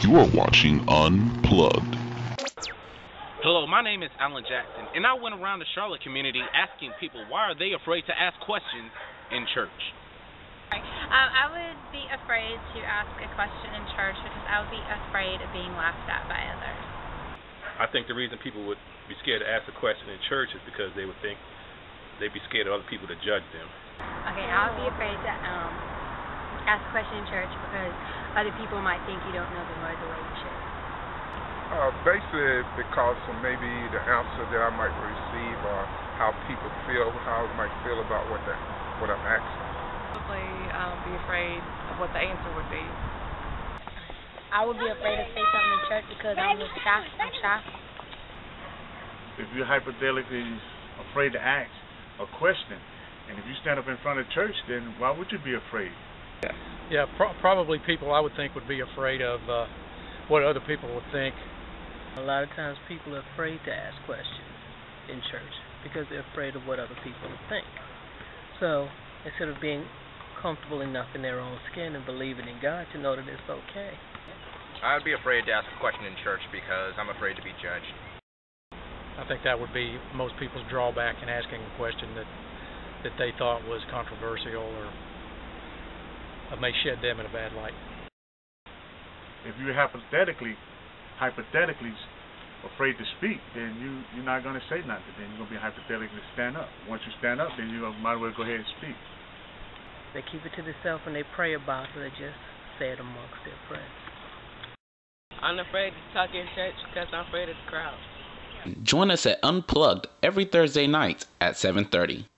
You are watching Unplugged. Hello, my name is Alan Jackson, and I went around the Charlotte community asking people why are they afraid to ask questions in church. I would be afraid to ask a question in church because I would be afraid of being laughed at by others. I think the reason people would be scared to ask a question in church is because they would think they'd be scared of other people to judge them. Okay, I would be afraid to ask a question in church because other people might think you don't know the Lord the way you should. Basically because of maybe the answer that I might receive or how people feel, how I might feel about what I'm asking. Probably be afraid of what the answer would be. I would be afraid to say something in church because I'm shy. If you're hypothetically afraid to ask a question, and if you stand up in front of church, then why would you be afraid? Yeah, probably people I would think would be afraid of what other people would think. A lot of times people are afraid to ask questions in church because they're afraid of what other people will think. So instead of being comfortable enough in their own skin and believing in God to know that it's okay. I would be afraid to ask a question in church because I'm afraid to be judged. I think that would be most people's drawback in asking a question that they thought was controversial or may shed them in a bad light. If you're hypothetically afraid to speak, then you're not going to say nothing. Then you're going to be hypothetically stand up. Once you stand up, then you might as well go ahead and speak. They keep it to themselves when they pray about it. They just say it amongst their friends. I'm afraid to talk in church because I'm afraid of the crowd. Join us at Unplugged every Thursday night at 7:30.